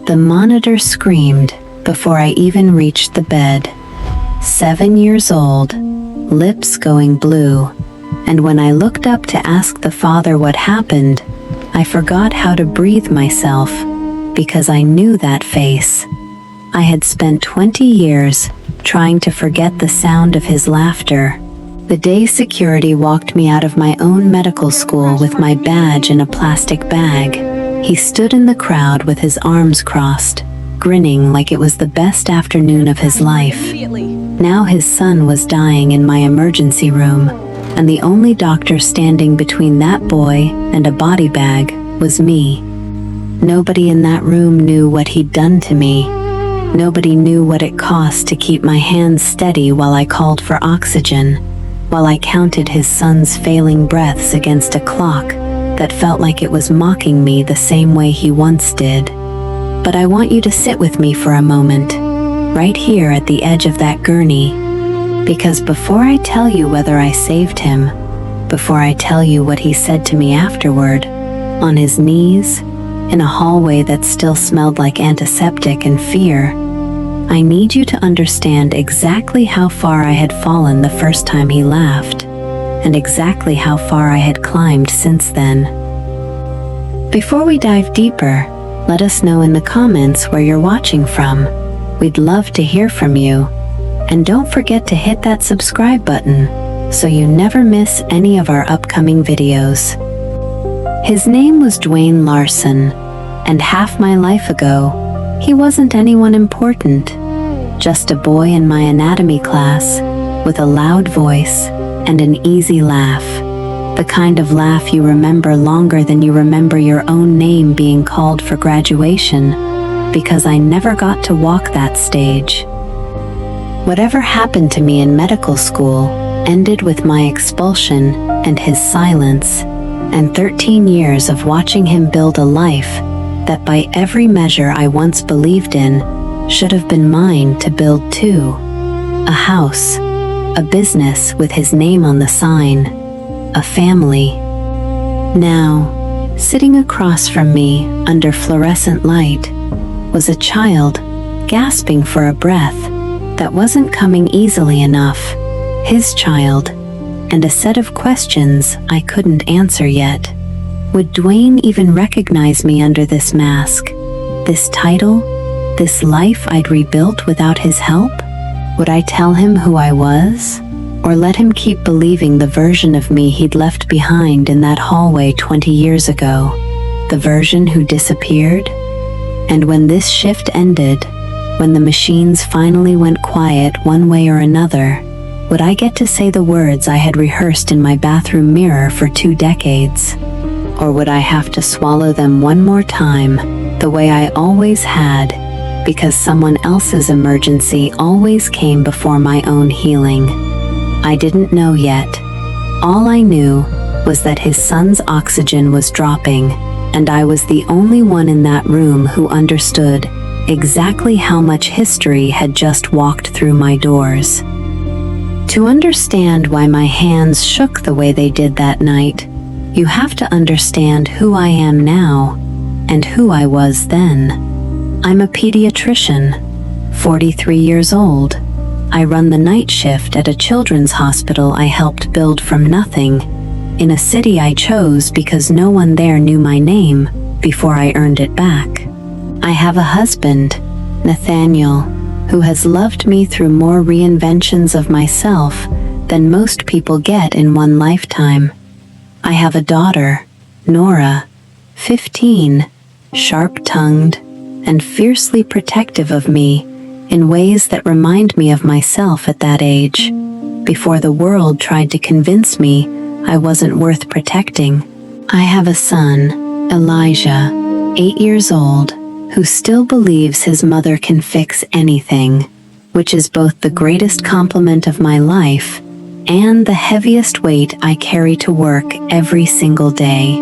The monitor screamed before I even reached the bed. 7 years old, lips going blue, and when I looked up to ask the father what happened, I forgot how to breathe myself because I knew that face. I had spent 20 years trying to forget the sound of his laughter. The day security walked me out of my own medical school with my badge in a plastic bag, he stood in the crowd with his arms crossed, grinning like it was the best afternoon of his life. Now his son was dying in my emergency room, and the only doctor standing between that boy and a body bag was me. Nobody in that room knew what he'd done to me. Nobody knew what it cost to keep my hands steady while I called for oxygen, while I counted his son's failing breaths against a clock that felt like it was mocking me the same way he once did. But I want you to sit with me for a moment, right here at the edge of that gurney, because before I tell you whether I saved him, before I tell you what he said to me afterward, on his knees, in a hallway that still smelled like antiseptic and fear, I need you to understand exactly how far I had fallen the first time he laughed, and exactly how far I had climbed since then. Before we dive deeper, let us know in the comments where you're watching from. We'd love to hear from you. And don't forget to hit that subscribe button so you never miss any of our upcoming videos. His name was Dwayne Larson, and half my life ago, he wasn't anyone important. Just a boy in my anatomy class with a loud voice and an easy laugh. The kind of laugh you remember longer than you remember your own name being called for graduation, because I never got to walk that stage. Whatever happened to me in medical school ended with my expulsion and his silence, and 13 years of watching him build a life that by every measure I once believed in should have been mine to build too. A house, a business with his name on the sign, a family. Now, sitting across from me under fluorescent light was a child gasping for a breath that wasn't coming easily enough. His child, and a set of questions I couldn't answer yet. Would Dwayne even recognize me under this mask? This title? This life I'd rebuilt without his help? Would I tell him who I was? Or let him keep believing the version of me he'd left behind in that hallway 20 years ago? The version who disappeared? And when this shift ended, when the machines finally went quiet one way or another, would I get to say the words I had rehearsed in my bathroom mirror for 2 decades? Or would I have to swallow them one more time, the way I always had, because someone else's emergency always came before my own healing? I didn't know yet. All I knew was that his son's oxygen was dropping, and I was the only one in that room who understood exactly how much history had just walked through my doors. To understand why my hands shook the way they did that night, you have to understand who I am now and who I was then. I'm a pediatrician, 43 years old. I run the night shift at a children's hospital I helped build from nothing, in a city I chose because no one there knew my name before I earned it back. I have a husband, Nathaniel, who has loved me through more reinventions of myself than most people get in one lifetime. I have a daughter, Nora, 15, sharp-tongued and fiercely protective of me in ways that remind me of myself at that age, before the world tried to convince me I wasn't worth protecting. I have a son, Elijah, 8 years old, who still believes his mother can fix anything, which is both the greatest compliment of my life and the heaviest weight I carry to work every single day.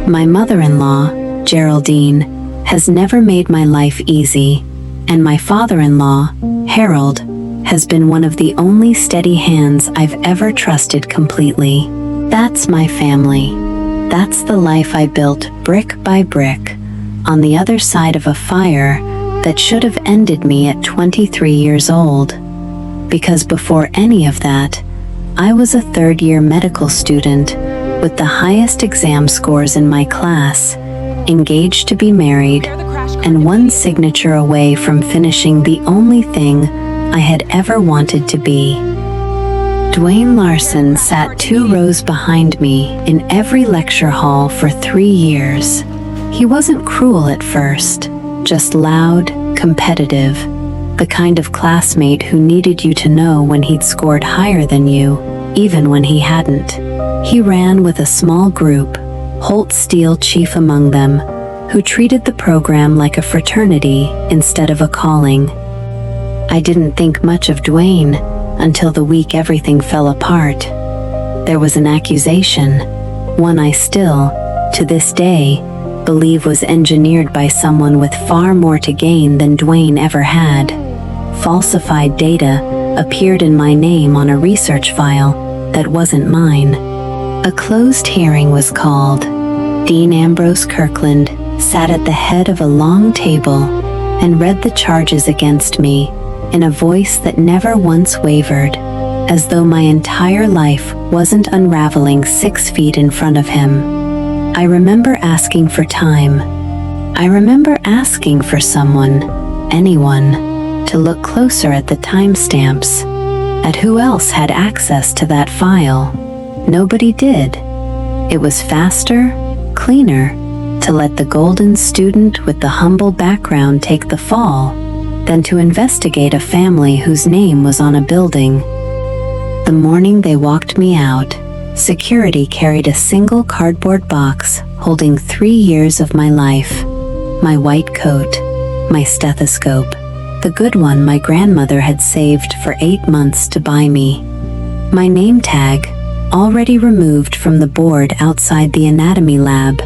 My mother-in-law, Geraldine, has never made my life easy, and my father-in-law, Harold, has been one of the only steady hands I've ever trusted completely. That's my family. That's the life I built brick by brick, on the other side of a fire that should have ended me at 23 years old. Because before any of that, I was a third-year medical student with the highest exam scores in my class, engaged to be married, and one signature away from finishing the only thing I had ever wanted to be. Dwayne Larson sat 2 rows behind me in every lecture hall for 3 years. He wasn't cruel at first, just loud, competitive, the kind of classmate who needed you to know when he'd scored higher than you, even when he hadn't. He ran with a small group, Holt Steele chief among them, who treated the program like a fraternity instead of a calling. I didn't think much of Dwayne until the week everything fell apart. There was an accusation, one I still, to this day, believe was engineered by someone with far more to gain than Dwayne ever had. Falsified data appeared in my name on a research file that wasn't mine. A closed hearing was called. Dean Ambrose Kirkland sat at the head of a long table and read the charges against me in a voice that never once wavered, as though my entire life wasn't unraveling 6 feet in front of him. I remember asking for time. I remember asking for someone, anyone, to look closer at the timestamps, at who else had access to that file. Nobody did. It was faster, cleaner, to let the golden student with the humble background take the fall than to investigate a family whose name was on a building. The morning they walked me out, security carried a single cardboard box holding 3 years of my life. My white coat, my stethoscope, the good one my grandmother had saved for 8 months to buy me. My name tag, already removed from the board outside the anatomy lab,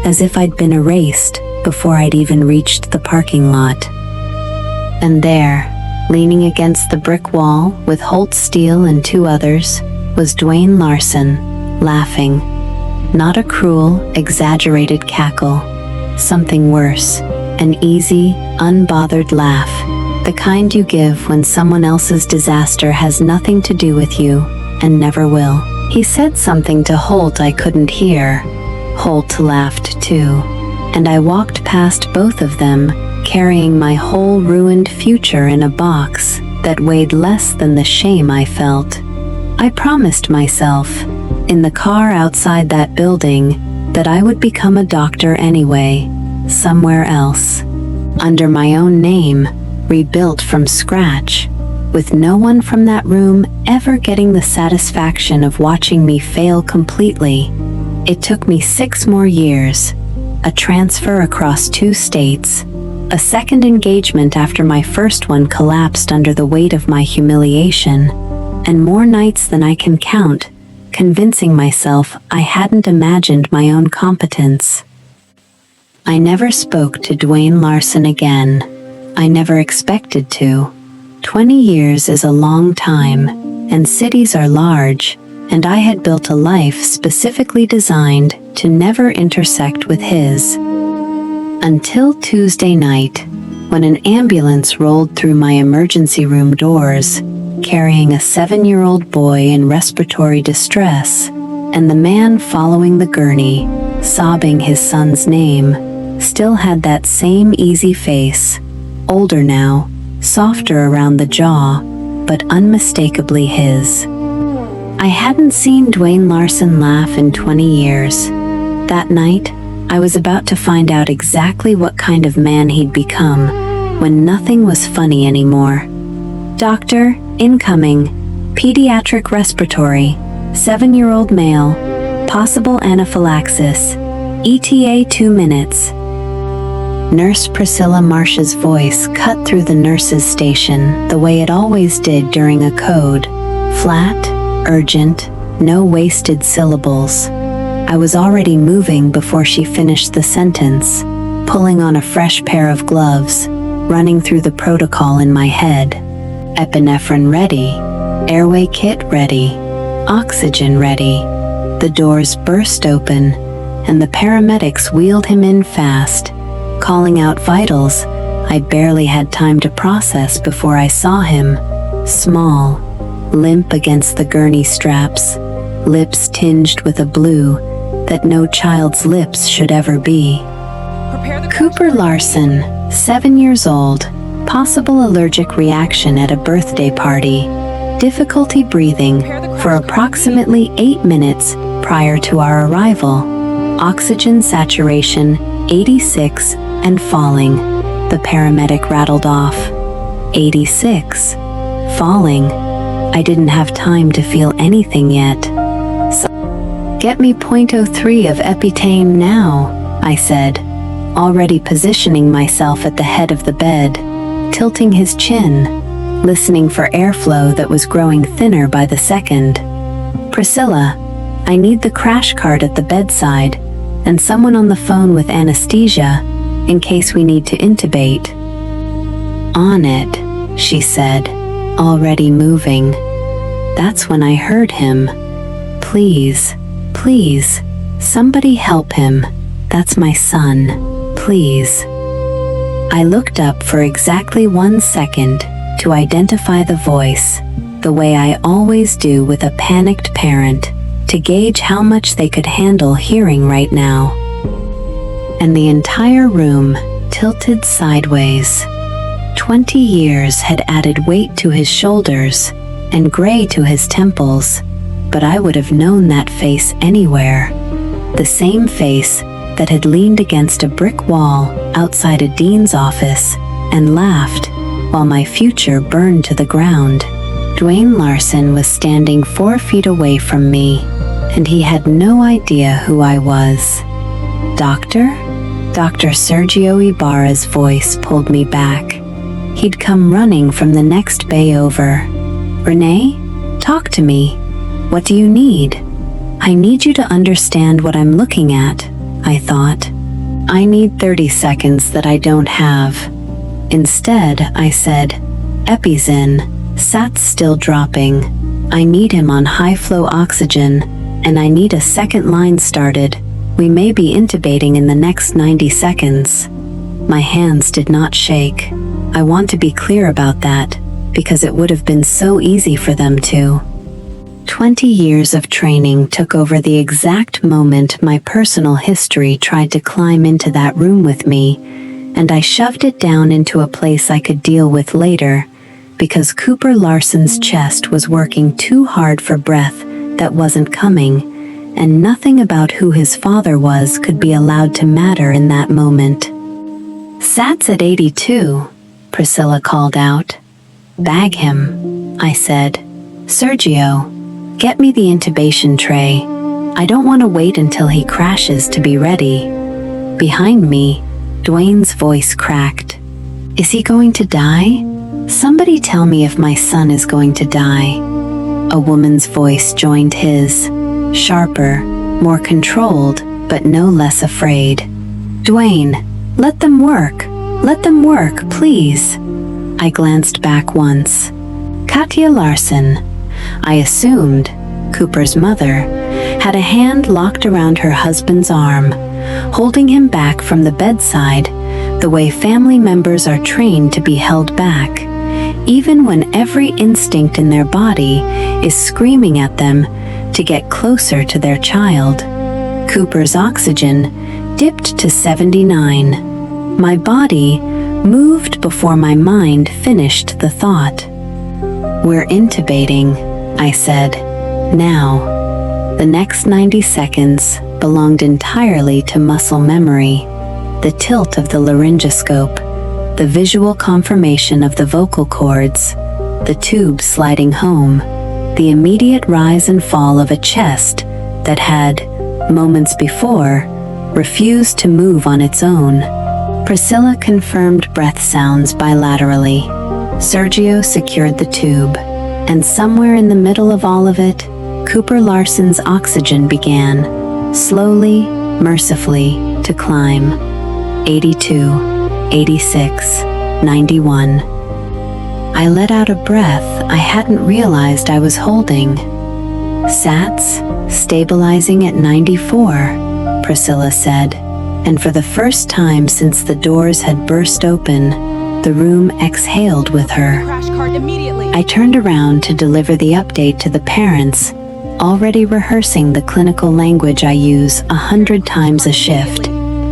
as if I'd been erased before I'd even reached the parking lot. And there, leaning against the brick wall with Holt Steele and 2 others, was Dwayne Larson, laughing. Not a cruel, exaggerated cackle. Something worse. An easy, unbothered laugh. The kind you give when someone else's disaster has nothing to do with you, and never will. He said something to Holt I couldn't hear. Holt laughed too, and I walked past both of them, carrying my whole ruined future in a box that weighed less than the shame I felt. I promised myself, in the car outside that building, that I would become a doctor anyway, somewhere else, under my own name, rebuilt from scratch, with no one from that room ever getting the satisfaction of watching me fail completely. It took me 6 more years, a transfer across 2 states, a second engagement after my first one collapsed under the weight of my humiliation, and more nights than I can count, convincing myself I hadn't imagined my own competence. I never spoke to Dwayne Larson again. I never expected to. 20 years is a long time, and cities are large, and I had built a life specifically designed to never intersect with his. Until Tuesday night, when an ambulance rolled through my emergency room doors, carrying a 7-year-old boy in respiratory distress, and the man following the gurney, sobbing his son's name, still had that same easy face, older now, softer around the jaw, but unmistakably his. I hadn't seen Dwayne Larson laugh in 20 years. That night, I was about to find out exactly what kind of man he'd become when nothing was funny anymore. Doctor, incoming, pediatric respiratory, 7-year-old male, possible anaphylaxis, ETA 2 minutes. Nurse Priscilla Marsh's voice cut through the nurse's station the way it always did during a code. Flat, urgent, no wasted syllables. I was already moving before she finished the sentence, pulling on a fresh pair of gloves, running through the protocol in my head. Epinephrine ready, airway kit ready, oxygen ready. The doors burst open, and the paramedics wheeled him in fast, calling out vitals I barely had time to process before I saw him, small, limp against the gurney straps, lips tinged with a blue that no child's lips should ever be. Cooper Larson, 7 years old, possible allergic reaction at a birthday party, difficulty breathing for approximately 8 minutes prior to our arrival, oxygen saturation 86 and falling, the paramedic rattled off. 86. Falling. I didn't have time to feel anything yet. Get me .03 of Epitame now, I said, already positioning myself at the head of the bed, tilting his chin, listening for airflow that was growing thinner by the second. Priscilla, I need the crash cart at the bedside, and someone on the phone with anesthesia, in case we need to intubate. On it, she said, already moving. That's when I heard him. Please, please, somebody help him. That's my son, please. I looked up for exactly 1 second to identify the voice, the way I always do with a panicked parent, to gauge how much they could handle hearing right now. And the entire room tilted sideways. 20 years had added weight to his shoulders and gray to his temples, but I would have known that face anywhere. The same face that had leaned against a brick wall outside a dean's office and laughed while my future burned to the ground. Dwayne Larson was standing 4 feet away from me, and he had no idea who I was. Doctor? Dr. Sergio Ibarra's voice pulled me back. He'd come running from the next bay over. Renee, talk to me. What do you need? I need you to understand what I'm looking at, I thought. I need 30 seconds that I don't have. Instead, I said, Epi's in. Sat's still dropping. I need him on high-flow oxygen, and I need a second line started. We may be intubating in the next 90 seconds. My hands did not shake. I want to be clear about that, because it would have been so easy for them to. 20 years of training took over the exact moment my personal history tried to climb into that room with me, and I shoved it down into a place I could deal with later, because Cooper Larson's chest was working too hard for breath that wasn't coming, and nothing about who his father was could be allowed to matter in that moment. Sat's at 82, Priscilla called out. Bag him, I said. Sergio, get me the intubation tray. I don't want to wait until he crashes to be ready. Behind me, Dwayne's voice cracked. Is he going to die? Somebody tell me if my son is going to die. A woman's voice joined his, sharper, more controlled, but no less afraid. Dwayne, let them work. Let them work, please. I glanced back once. Katya Larson, I assumed, Cooper's mother, had a hand locked around her husband's arm, holding him back from the bedside, the way family members are trained to be held back, even when every instinct in their body is screaming at them to get closer to their child. Cooper's oxygen dipped to 79. My body moved before my mind finished the thought. We're intubating, I said. Now. The next 90 seconds belonged entirely to muscle memory, the tilt of the laryngoscope, the visual confirmation of the vocal cords, the tube sliding home, the immediate rise and fall of a chest that had, moments before, refused to move on its own. Priscilla confirmed breath sounds bilaterally. Sergio secured the tube, and somewhere in the middle of all of it, Cooper Larson's oxygen began, slowly, mercifully, to climb. 82, 86, 91. I let out a breath I hadn't realized I was holding. Sats, stabilizing at 94, Priscilla said, and for the first time since the doors had burst open, the room exhaled with her. Crash cart immediately. I turned around to deliver the update to the parents, already rehearsing the clinical language I use 100 times a shift.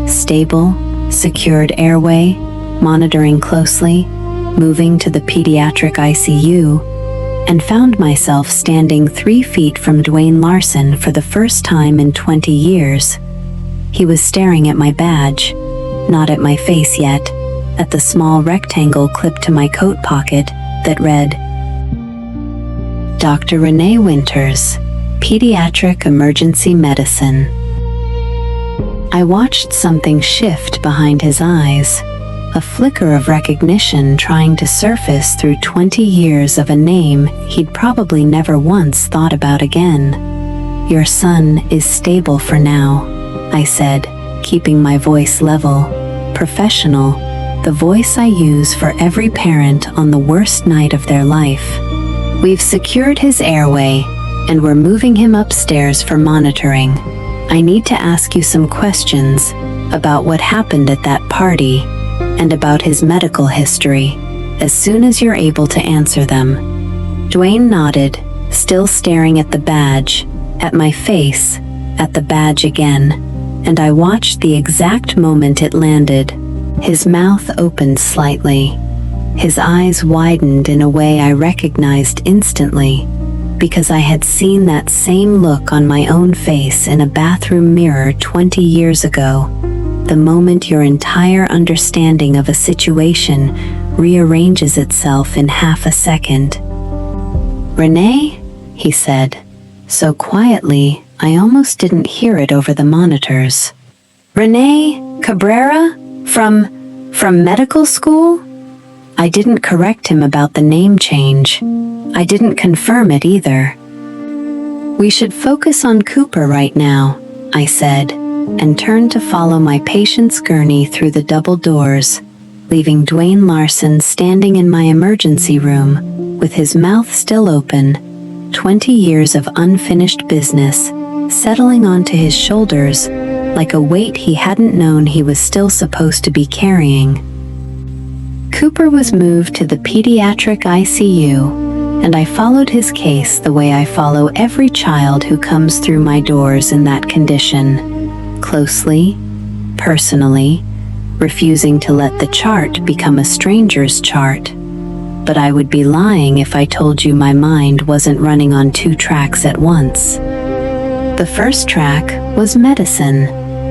Stable, secured airway, monitoring closely, moving to the pediatric ICU, and found myself standing 3 feet from Dwayne Larson for the first time in 20 years. He was staring at my badge, not at my face yet, at the small rectangle clipped to my coat pocket that read, Dr. Renee Winters, Pediatric Emergency Medicine. I watched something shift behind his eyes, a flicker of recognition trying to surface through 20 years of a name he'd probably never once thought about again. Your son is stable for now, I said, keeping my voice level, professional, the voice I use for every parent on the worst night of their life. We've secured his airway, and we're moving him upstairs for monitoring. I need to ask you some questions about what happened at that party and about his medical history, as soon as you're able to answer them. Dwayne nodded, still staring at the badge, at my face, at the badge again, and I watched the exact moment it landed. His mouth opened slightly. His eyes widened in a way I recognized instantly, because I had seen that same look on my own face in a bathroom mirror 20 years ago, the moment your entire understanding of a situation rearranges itself in half a second. Renee? He said, so quietly I almost didn't hear it over the monitors. Renee Cabrera? From medical school? I didn't correct him about the name change. I didn't confirm it either. We should focus on Cooper right now, I said, and turned to follow my patient's gurney through the double doors, leaving Dwayne Larson standing in my emergency room, with his mouth still open, 20 years of unfinished business settling onto his shoulders like a weight he hadn't known he was still supposed to be carrying. Cooper was moved to the pediatric ICU, and I followed his case the way I follow every child who comes through my doors in that condition, closely, personally, refusing to let the chart become a stranger's chart. But I would be lying if I told you my mind wasn't running on 2 tracks at once. The first track was medicine.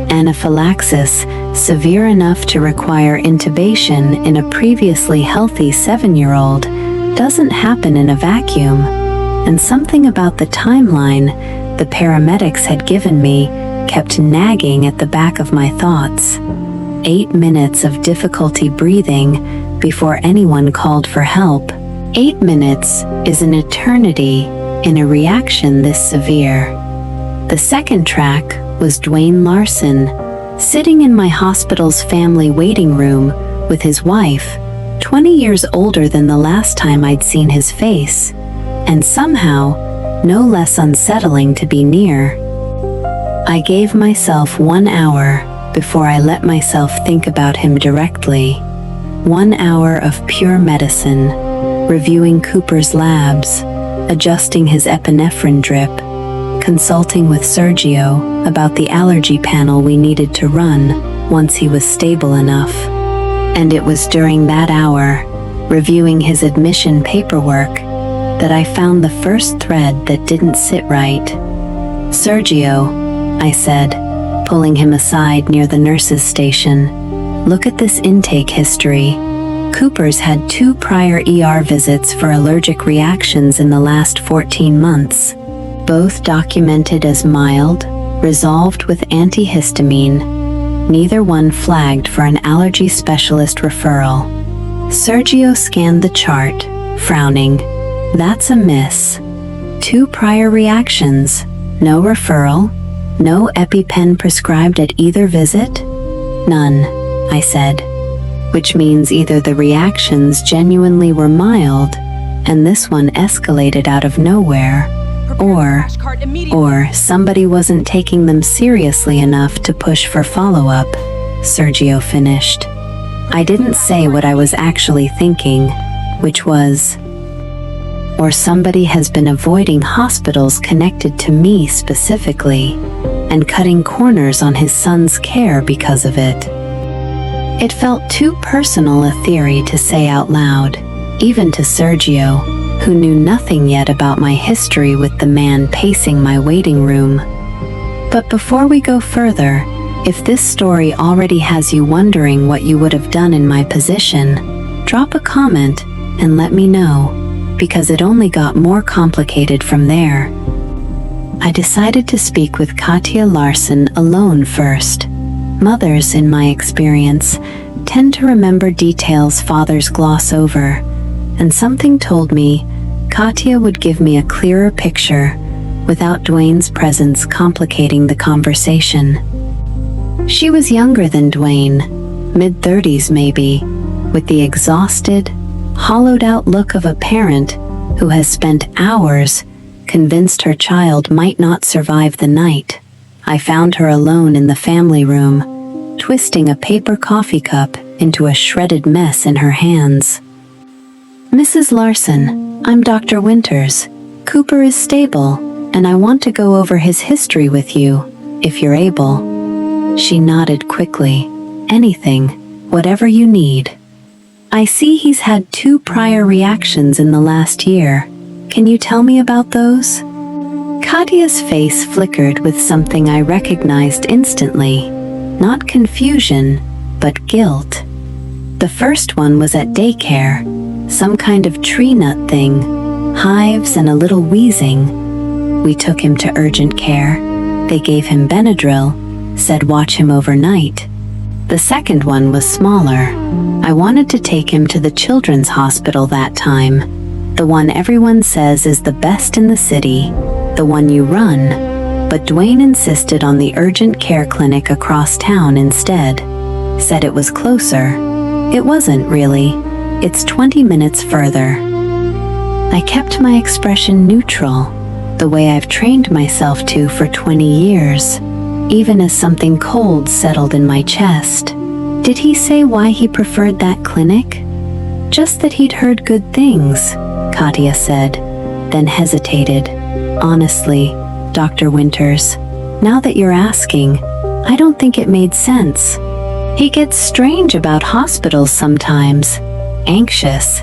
Anaphylaxis, severe enough to require intubation in a previously healthy 7-year-old, doesn't happen in a vacuum, and something about the timeline the paramedics had given me kept nagging at the back of my thoughts. 8 minutes of difficulty breathing before anyone called for help. 8 minutes is an eternity in a reaction this severe. The second track was Dwayne Larson, sitting in my hospital's family waiting room with his wife, 20 years older than the last time I'd seen his face, and somehow no less unsettling to be near. I gave myself 1 hour before I let myself think about him directly. 1 hour of pure medicine, reviewing Cooper's labs, adjusting his epinephrine drip, consulting with Sergio about the allergy panel we needed to run once he was stable enough. And it was during that hour, reviewing his admission paperwork, that I found the first thread that didn't sit right. Sergio, I said, pulling him aside near the nurse's station, look at this intake history. Cooper's had 2 prior ER visits for allergic reactions in the last 14 months. Both documented as mild, resolved with antihistamine. Neither one flagged for an allergy specialist referral. Sergio scanned the chart, frowning. That's a miss. 2 prior reactions, no referral, no EpiPen prescribed at either visit? None, I said, which means either the reactions genuinely were mild, and this one escalated out of nowhere, or somebody wasn't taking them seriously enough to push for follow-up. Sergio finished. I didn't say what I was actually thinking, which was, or somebody has been avoiding hospitals connected to me specifically, and cutting corners on his son's care because of it. It felt too personal a theory to say out loud, even to Sergio, who knew nothing yet about my history with the man pacing my waiting room. But before we go further, if this story already has you wondering what you would have done in my position, drop a comment and let me know, because it only got more complicated from there. I decided to speak with Katja Larsson alone first. Mothers, in my experience, tend to remember details fathers gloss over, and something told me Katja would give me a clearer picture without Dwayne's presence complicating the conversation. She was younger than Dwayne, mid-30s maybe, with the exhausted, hollowed-out look of a parent who has spent hours convinced her child might not survive the night. I found her alone in the family room, twisting a paper coffee cup into a shredded mess in her hands. "Mrs. Larsson, I'm Dr. Winters. Cooper is stable, and I want to go over his history with you, if you're able." She nodded quickly. "Anything, whatever you need." "I see he's had 2 prior reactions in the last year. Can you tell me about those?" Katja's face flickered with something I recognized instantly. Not confusion, but guilt. The first one was at daycare, some kind of tree nut thing, hives and a little wheezing. We took him to urgent care. They gave him Benadryl, said watch him overnight. The second one was smaller. I wanted to take him to the children's hospital that time, the one everyone says is the best in the city, the one you run, but Dwayne insisted on the urgent care clinic across town instead. Said it was closer. It wasn't really. It's 20 minutes further. I kept my expression neutral, the way I've trained myself to for 20 years, even as something cold settled in my chest. Did he say why he preferred that clinic? Just that he'd heard good things, Katja said, then hesitated. Honestly, Dr. Winters, now that you're asking, I don't think it made sense. He gets strange about hospitals sometimes, anxious.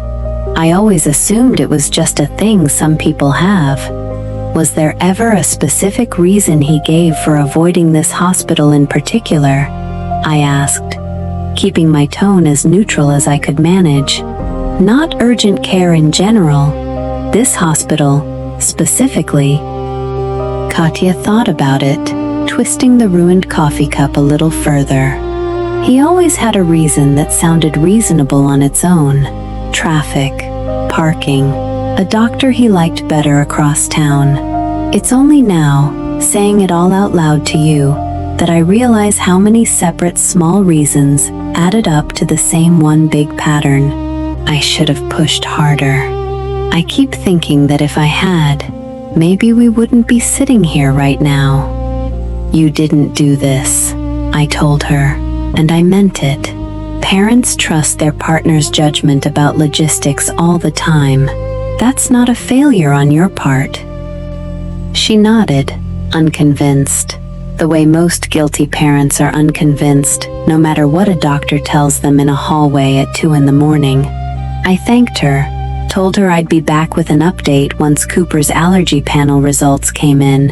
I always assumed it was just a thing some people have. Was there ever a specific reason he gave for avoiding this hospital in particular? I asked, keeping my tone as neutral as I could manage. Not urgent care in general. This hospital, specifically. Katja thought about it, twisting the ruined coffee cup a little further. He always had a reason that sounded reasonable on its own. Traffic, parking, a doctor he liked better across town. It's only now, saying it all out loud to you, that I realize how many separate small reasons added up to the same one big pattern. I should have pushed harder. I keep thinking that if I had, maybe we wouldn't be sitting here right now. You didn't do this, I told her, and I meant it. Parents trust their partner's judgment about logistics all the time. That's not a failure on your part. She nodded, unconvinced, the way most guilty parents are unconvinced, no matter what a doctor tells them in a hallway at 2 a.m. I thanked her, told her I'd be back with an update once Cooper's allergy panel results came in,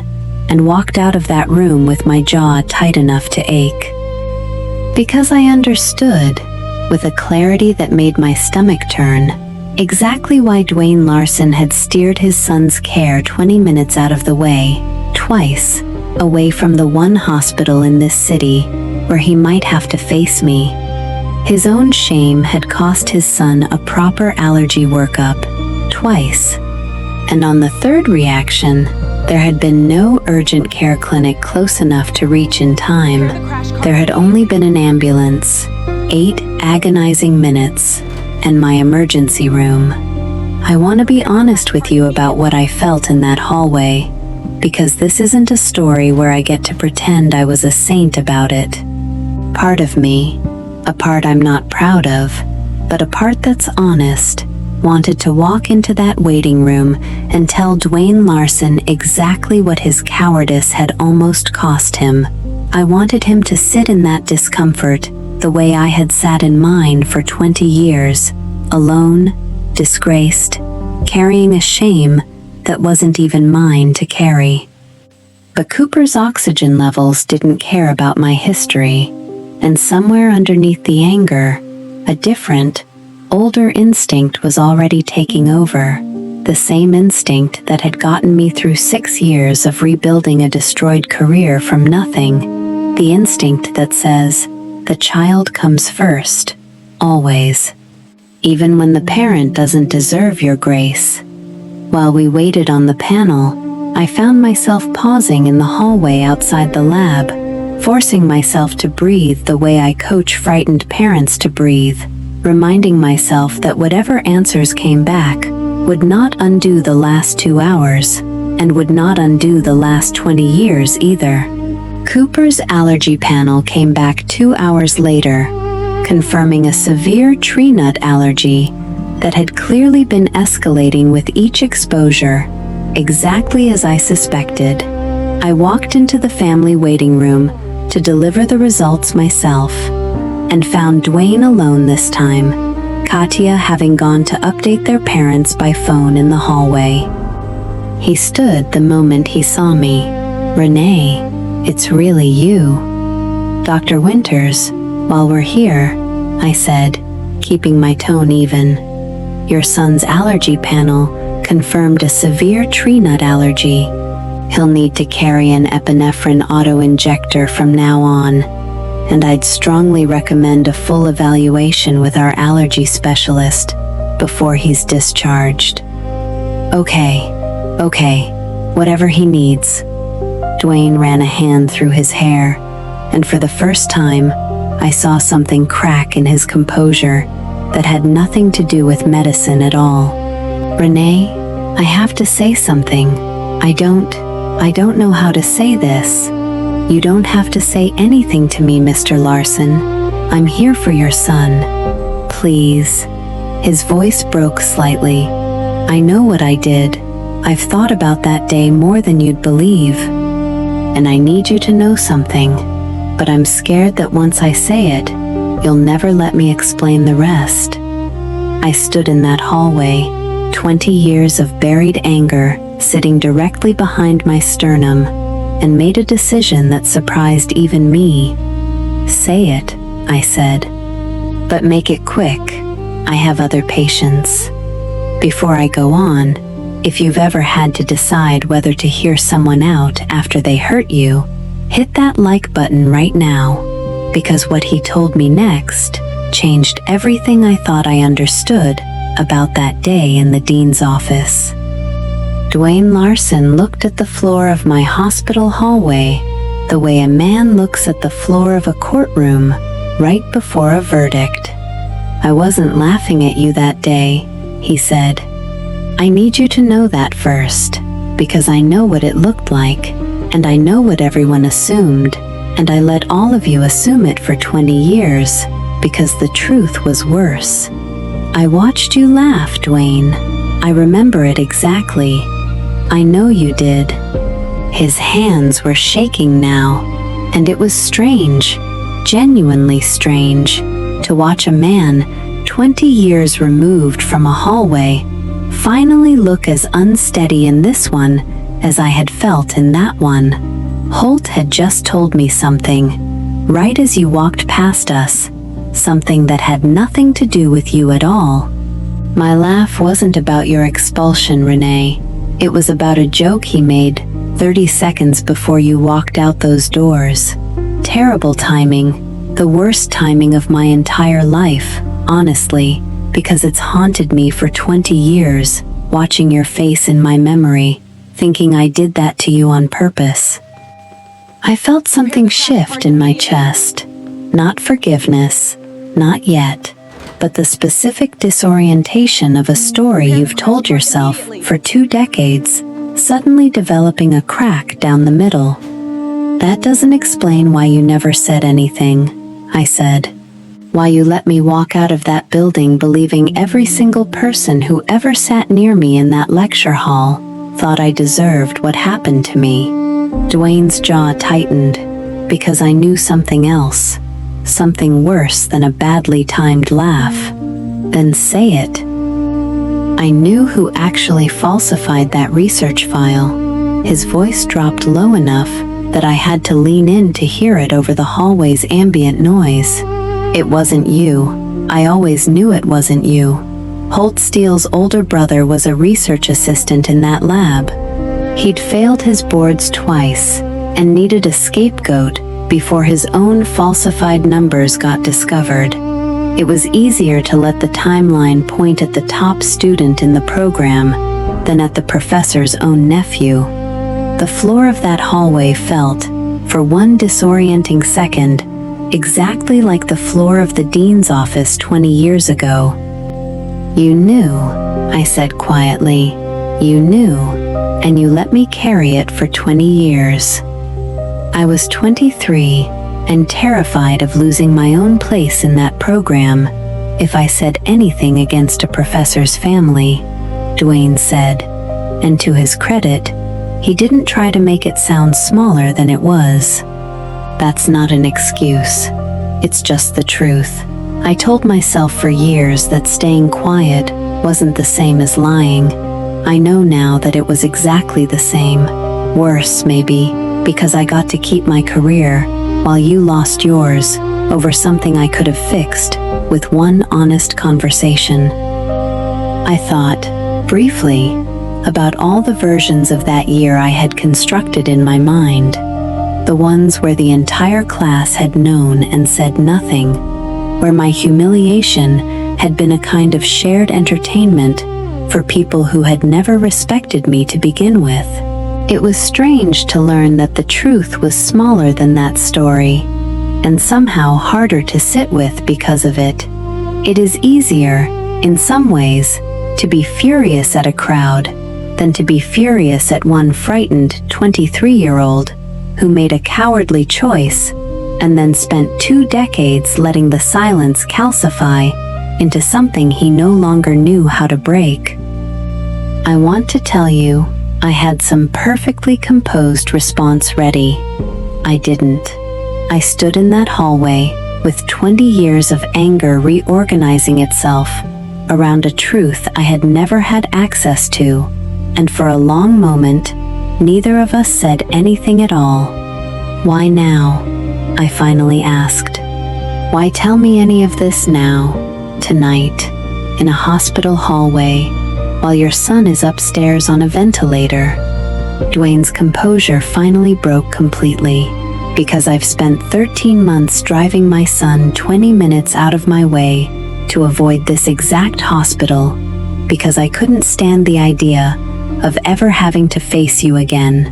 and walked out of that room with my jaw tight enough to ache. Because I understood, with a clarity that made my stomach turn, exactly why Dwayne Larsson had steered his son's care 20 minutes out of the way, twice, away from the one hospital in this city where he might have to face me. His own shame had cost his son a proper allergy workup, twice. And on the third reaction, there had been no urgent care clinic close enough to reach in time. There had only been an ambulance, 8 agonizing minutes, and my emergency room. I want to be honest with you about what I felt in that hallway, because this isn't a story where I get to pretend I was a saint about it. Part of me, a part I'm not proud of, but a part that's honest, wanted to walk into that waiting room and tell Dwayne Larson exactly what his cowardice had almost cost him. I wanted him to sit in that discomfort the way I had sat in mine for 20 years, alone, disgraced, carrying a shame that wasn't even mine to carry. But Cooper's oxygen levels didn't care about my history, and somewhere underneath the anger, a different, older instinct was already taking over, the same instinct that had gotten me through 6 years of rebuilding a destroyed career from nothing, the instinct that says, the child comes first, always, even when the parent doesn't deserve your grace. While we waited on the panel, I found myself pausing in the hallway outside the lab, forcing myself to breathe the way I coach frightened parents to breathe, reminding myself that whatever answers came back would not undo the last 2 hours, and would not undo the last 20 years either. Cooper's allergy panel came back 2 hours later, confirming a severe tree nut allergy that had clearly been escalating with each exposure, exactly as I suspected. I walked into the family waiting room to deliver the results myself, and found Dwayne alone this time, Katya having gone to update their parents by phone in the hallway. He stood the moment he saw me. "Renee, it's really you." "Dr. Winters, while we're here," I said, keeping my tone even. "Your son's allergy panel confirmed a severe tree nut allergy. He'll need to carry an epinephrine auto-injector from now on, and I'd strongly recommend a full evaluation with our allergy specialist before he's discharged." Okay, whatever he needs." Dwayne ran a hand through his hair, and for the first time, I saw something crack in his composure that had nothing to do with medicine at all. "Renee, I have to say something. I don't know how to say this. You don't have to say anything to me, Mr. Larson. I'm here for your son. Please." His voice broke slightly. "I know what I did. I've thought about that day more than you'd believe. And I need you to know something, but I'm scared that once I say it, you'll never let me explain the rest." I stood in that hallway, 20 years of buried anger sitting directly behind my sternum, and made a decision that surprised even me. "Say it," I said. "But make it quick. I have other patients." Before I go on, if you've ever had to decide whether to hear someone out after they hurt you, hit that like button right now, because what he told me next changed everything I thought I understood about that day in the dean's office. Dwayne Larson looked at the floor of my hospital hallway the way a man looks at the floor of a courtroom right before a verdict. "I wasn't laughing at you that day," he said. "I need you to know that first, because I know what it looked like, and I know what everyone assumed, and I let all of you assume it for 20 years, because the truth was worse. I watched you laugh, Dwayne. I remember it exactly. I know you did." His hands were shaking now, and it was strange, genuinely strange, to watch a man 20 years removed from a hallway finally look as unsteady in this one as I had felt in that one. Holt had just told me something, right as you walked past us, something that had nothing to do with you at all. My laugh wasn't about your expulsion, Renee. It was about a joke he made 30 seconds before you walked out those doors. Terrible timing, the worst timing of my entire life, honestly, because it's haunted me for 20 years, watching your face in my memory, thinking I did that to you on purpose. I felt something shift in my chest. Not forgiveness, not yet, but the specific disorientation of a story you've told yourself for 2 decades, suddenly developing a crack down the middle. That doesn't explain why you never said anything, I said. Why you let me walk out of that building believing every single person who ever sat near me in that lecture hall thought I deserved what happened to me. Dwayne's jaw tightened because I knew something else, something worse than a badly timed laugh. Then say it. I knew who actually falsified that research file. His voice dropped low enough that I had to lean in to hear it over the hallway's ambient noise. It wasn't you. I always knew it wasn't you. Holt Steele's older brother was a research assistant in that lab. He'd failed his boards twice and needed a scapegoat before his own falsified numbers got discovered. It was easier to let the timeline point at the top student in the program than at the professor's own nephew. The floor of that hallway felt, for one disorienting second, exactly like the floor of the dean's office 20 years ago. You knew, I said quietly. You knew, and you let me carry it for 20 years. I was 23 and terrified of losing my own place in that program if I said anything against a professor's family, Dwayne said, and to his credit, he didn't try to make it sound smaller than it was. That's not an excuse. It's just the truth. I told myself for years that staying quiet wasn't the same as lying. I know now that it was exactly the same. Worse, maybe, because I got to keep my career while you lost yours over something I could have fixed with one honest conversation. I thought, briefly, about all the versions of that year I had constructed in my mind. The ones where the entire class had known and said nothing, where my humiliation had been a kind of shared entertainment for people who had never respected me to begin with. It was strange to learn that the truth was smaller than that story, and somehow harder to sit with because of it. It is easier, in some ways, to be furious at a crowd than to be furious at one frightened 23-year-old who made a cowardly choice and then spent 2 decades letting the silence calcify into something he no longer knew how to break. I want to tell you, I had some perfectly composed response ready. I didn't. I stood in that hallway with 20 years of anger reorganizing itself around a truth I had never had access to, and for a long moment, neither of us said anything at all. Why now? I finally asked. Why tell me any of this now, tonight, in a hospital hallway, while your son is upstairs on a ventilator? Dwayne's composure finally broke completely, because I've spent 13 months driving my son 20 minutes out of my way to avoid this exact hospital, because I couldn't stand the idea of ever having to face you again.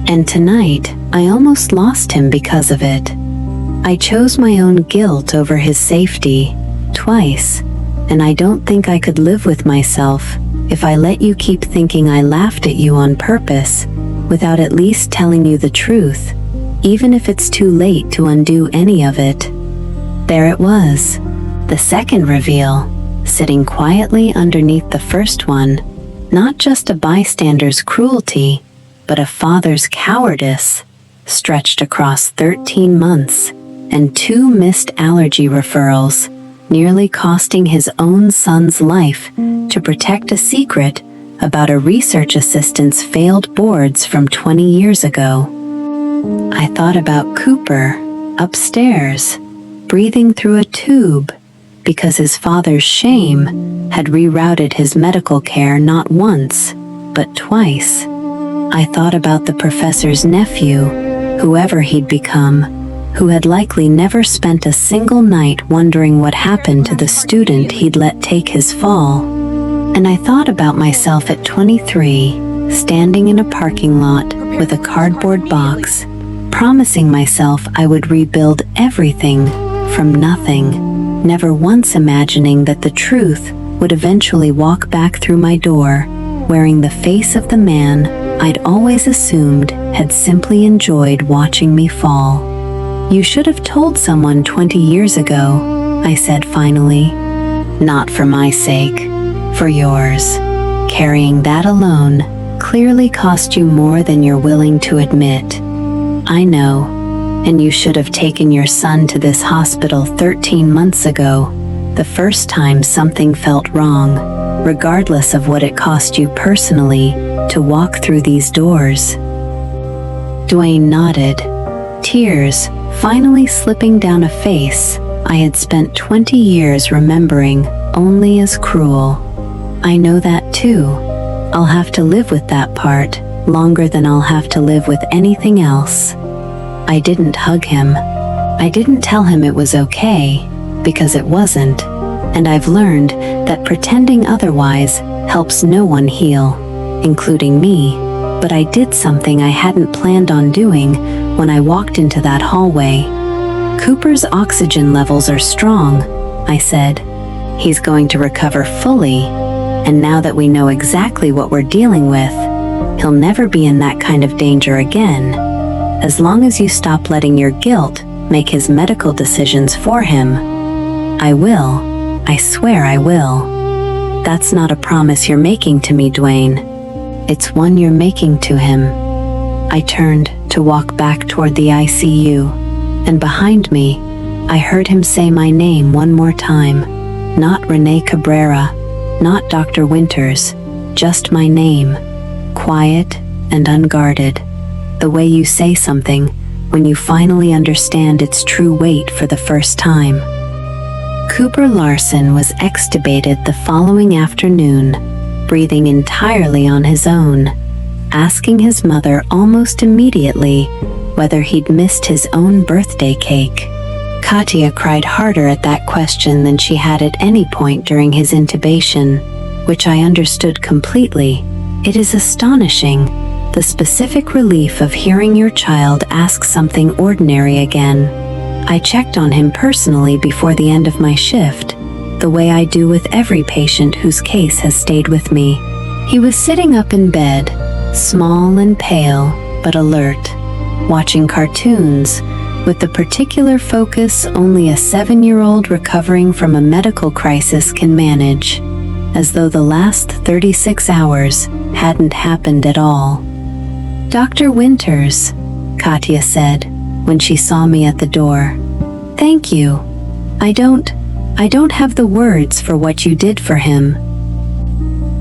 And tonight, I almost lost him because of it. I chose my own guilt over his safety, twice, and I don't think I could live with myself if I let you keep thinking I laughed at you on purpose, without at least telling you the truth, even if it's too late to undo any of it. There it was, the second reveal, sitting quietly underneath the first one, not just a bystander's cruelty, but a father's cowardice, stretched across 13 months and 2 missed allergy referrals, nearly costing his own son's life to protect a secret about a research assistant's failed boards from 20 years ago. I thought about Cooper, upstairs, breathing through a tube, because his father's shame had rerouted his medical care not once, but twice. I thought about the professor's nephew, whoever he'd become, who had likely never spent a single night wondering what happened to the student he'd let take his fall. And I thought about myself at 23, standing in a parking lot with a cardboard box, promising myself I would rebuild everything from nothing, never once imagining that the truth would eventually walk back through my door, wearing the face of the man I'd always assumed had simply enjoyed watching me fall. You should have told someone 20 years ago, I said finally. Not for my sake, for yours. Carrying that alone clearly cost you more than you're willing to admit. I know, and you should have taken your son to this hospital 13 months ago, the first time something felt wrong, regardless of what it cost you personally to walk through these doors. Dwayne nodded, tears finally slipping down a face I had spent 20 years remembering only as cruel. I know that too. I'll have to live with that part longer than I'll have to live with anything else. I didn't hug him. I didn't tell him it was okay, because it wasn't, and I've learned that pretending otherwise helps no one heal, including me, but I did something I hadn't planned on doing when I walked into that hallway. Cooper's oxygen levels are strong, I said. He's going to recover fully, and now that we know exactly what we're dealing with, he'll never be in that kind of danger again, as long as you stop letting your guilt make his medical decisions for him. I will. I swear I will. That's not a promise you're making to me, Dwayne. It's one you're making to him. I turned to walk back toward the ICU, and behind me, I heard him say my name one more time. Not Renee Cabrera, not Dr. Winters, just my name, quiet and unguarded, the way you say something when you finally understand its true weight for the first time. Cooper Larson was extubated the following afternoon, breathing entirely on his own, asking his mother almost immediately whether he'd missed his own birthday cake. Katia cried harder at that question than she had at any point during his intubation, which I understood completely. It is astonishing, the specific relief of hearing your child ask something ordinary again. I checked on him personally before the end of my shift, the way I do with every patient whose case has stayed with me. He was sitting up in bed, small and pale, but alert, watching cartoons, with the particular focus only a 7-year-old recovering from a medical crisis can manage, as though the last 36 hours hadn't happened at all. "Dr. Winters," Katia said when she saw me at the door. "Thank you. I don't have the words for what you did for him."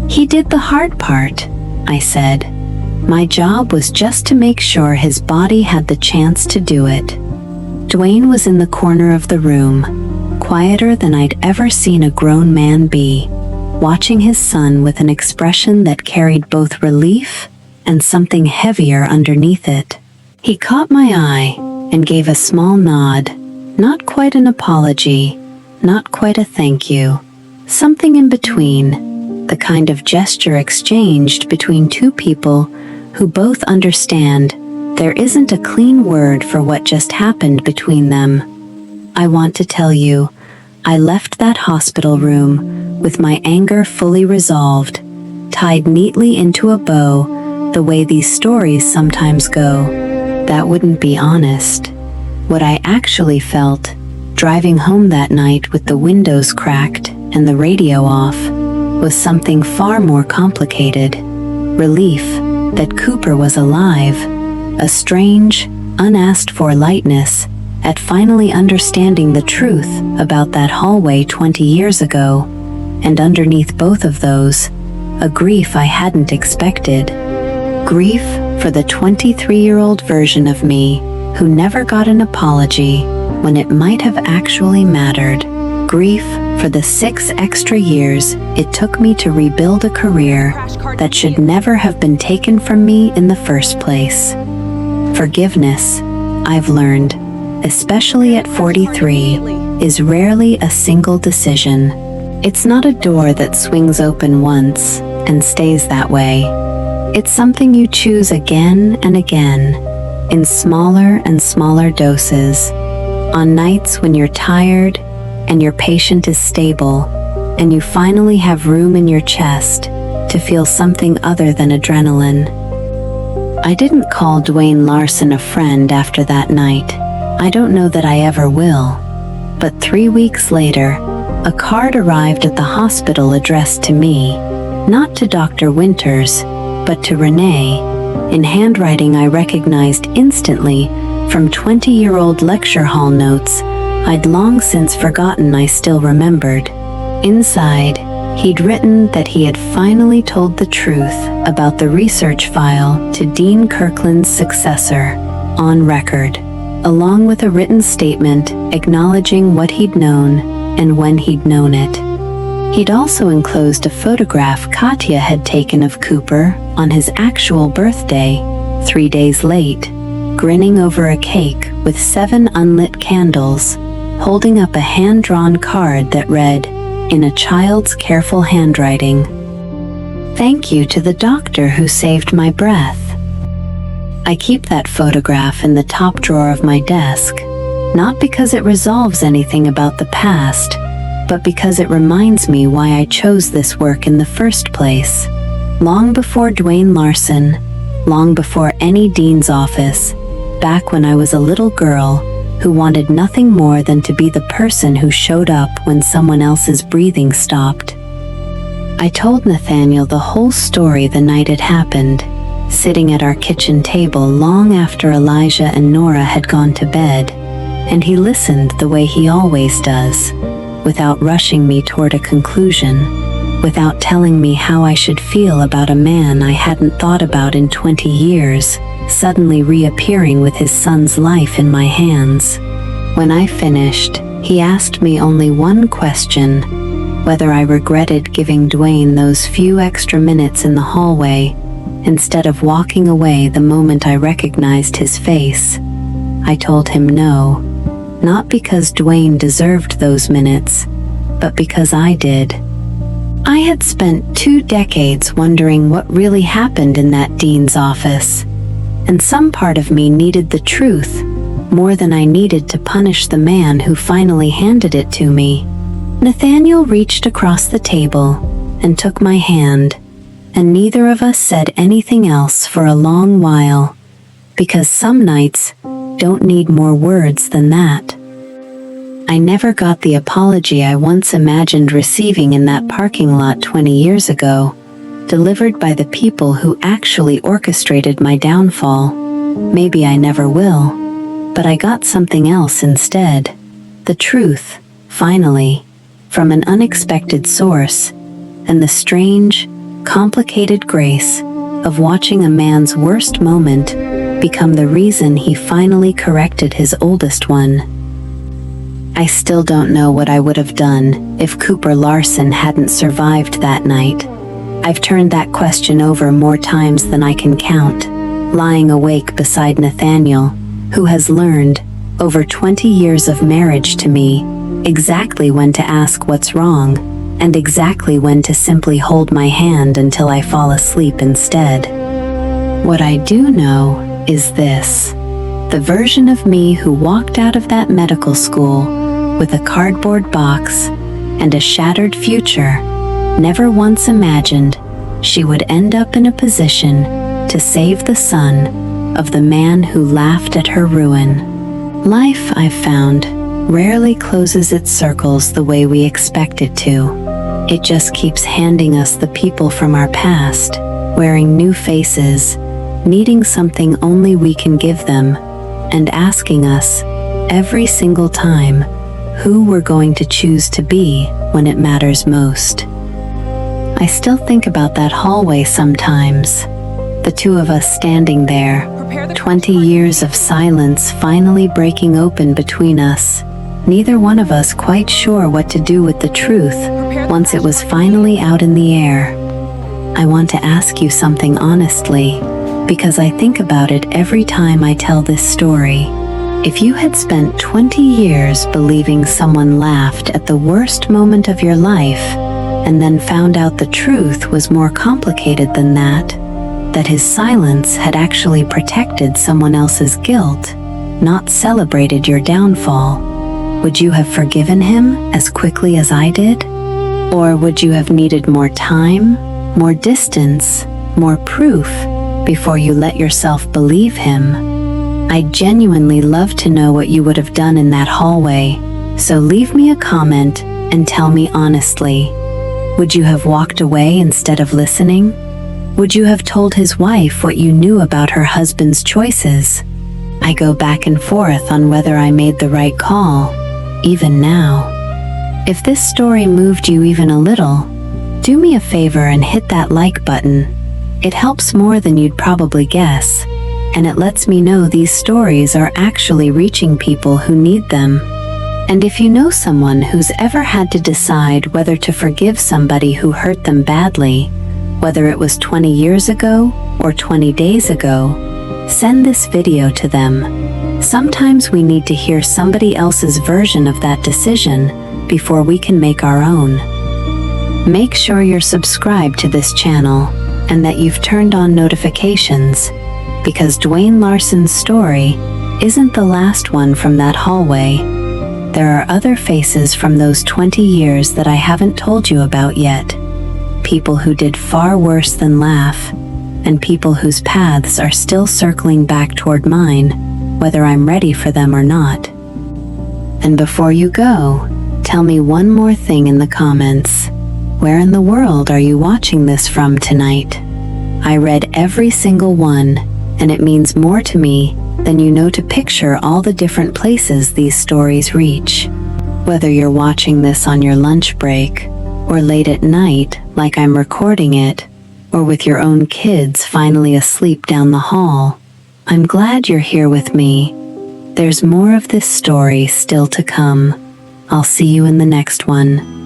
"He did the hard part," I said. "My job was just to make sure his body had the chance to do it." Dwayne was in the corner of the room, quieter than I'd ever seen a grown man be, watching his son with an expression that carried both relief and something heavier underneath it. He caught my eye and gave a small nod, not quite an apology, not quite a thank you, something in between, the kind of gesture exchanged between two people who both understand there isn't a clean word for what just happened between them. I want to tell you, I left that hospital room with my anger fully resolved, tied neatly into a bow, the way these stories sometimes go. That wouldn't be honest. What I actually felt, driving home that night with the windows cracked and the radio off, was something far more complicated. Relief that Cooper was alive. A strange, unasked-for lightness at finally understanding the truth about that hallway 20 years ago, and underneath both of those, a grief I hadn't expected. Grief for the 23-year-old version of me who never got an apology when it might have actually mattered. Grief for the 6 extra years it took me to rebuild a career that should never have been taken from me in the first place. Forgiveness, I've learned, especially at 43, is rarely a single decision. It's not a door that swings open once and stays that way. It's something you choose again and again, in smaller and smaller doses, on nights when you're tired and your patient is stable, and you finally have room in your chest to feel something other than adrenaline. I didn't call Dwayne Larson a friend after that night. I don't know that I ever will. But 3 weeks later, a card arrived at the hospital addressed to me, not to Dr. Winters, but to Renee, in handwriting I recognized instantly from 20-year-old lecture hall notes I'd long since forgotten I still remembered. Inside, he'd written that he had finally told the truth about the research file to Dean Kirkland's successor, on record, along with a written statement acknowledging what he'd known and when he'd known it. He'd also enclosed a photograph Katya had taken of Cooper on his actual birthday, 3 days late, grinning over a cake with 7 unlit candles, holding up a hand-drawn card that read, in a child's careful handwriting, "Thank you to the doctor who saved my breath." I keep that photograph in the top drawer of my desk, not because it resolves anything about the past, but because it reminds me why I chose this work in the first place. Long before Dwayne Larson, long before any dean's office, back when I was a little girl who wanted nothing more than to be the person who showed up when someone else's breathing stopped. I told Nathaniel the whole story the night it happened, sitting at our kitchen table long after Elijah and Nora had gone to bed, and he listened the way he always does, without rushing me toward a conclusion, without telling me how I should feel about a man I hadn't thought about in 20 years, suddenly reappearing with his son's life in my hands. When I finished, he asked me only one question, whether I regretted giving Dwayne those few extra minutes in the hallway instead of walking away the moment I recognized his face. I told him no, not because Dwayne deserved those minutes, but because I did. I had spent 2 decades wondering what really happened in that dean's office, and some part of me needed the truth more than I needed to punish the man who finally handed it to me. Nathaniel reached across the table and took my hand, and neither of us said anything else for a long while, because some nights don't need more words than that. I never got the apology I once imagined receiving in that parking lot 20 years ago, delivered by the people who actually orchestrated my downfall. Maybe I never will, but I got something else instead. The truth, finally, from an unexpected source, and the strange, complicated grace of watching a man's worst moment become the reason he finally corrected his oldest one. I still don't know what I would have done if Cooper Larson hadn't survived that night. I've turned that question over more times than I can count, lying awake beside Nathaniel, who has learned, over 20 years of marriage to me, exactly when to ask what's wrong, and exactly when to simply hold my hand until I fall asleep instead. What I do know is this: the version of me who walked out of that medical school with a cardboard box and a shattered future never once imagined she would end up in a position to save the son of the man who laughed at her ruin. Life, I've found, rarely closes its circles the way we expect it to. It just keeps handing us the people from our past, wearing new faces, needing something only we can give them, and asking us, every single time, who we're going to choose to be when it matters most. I still think about that hallway sometimes, the two of us standing there, 20 years of silence finally breaking open between us, neither one of us quite sure what to do with the truth once it was finally out in the air. I want to ask you something honestly, because I think about it every time I tell this story. If you had spent 20 years believing someone laughed at the worst moment of your life, and then found out the truth was more complicated than that his silence had actually protected someone else's guilt, not celebrated your downfall, would you have forgiven him as quickly as I did? Or would you have needed more time, more distance, more proof before you let yourself believe him? I'd genuinely love to know what you would have done in that hallway, so leave me a comment and tell me honestly. Would you have walked away instead of listening? Would you have told his wife what you knew about her husband's choices? I go back and forth on whether I made the right call, even now. If this story moved you even a little, do me a favor and hit that like button. It helps more than you'd probably guess, and it lets me know these stories are actually reaching people who need them. And if you know someone who's ever had to decide whether to forgive somebody who hurt them badly, whether it was 20 years ago or 20 days ago, send this video to them. Sometimes we need to hear somebody else's version of that decision before we can make our own. Make sure you're subscribed to this channel and that you've turned on notifications, because Dwayne Larson's story isn't the last one from that hallway. There are other faces from those 20 years that I haven't told you about yet. People who did far worse than laugh, and people whose paths are still circling back toward mine, whether I'm ready for them or not. And before you go, tell me one more thing in the comments. Where in the world are you watching this from tonight? I read every single one, and it means more to me than you know to picture all the different places these stories reach. Whether you're watching this on your lunch break, or late at night like I'm recording it, or with your own kids finally asleep down the hall, I'm glad you're here with me. There's more of this story still to come. I'll see you in the next one.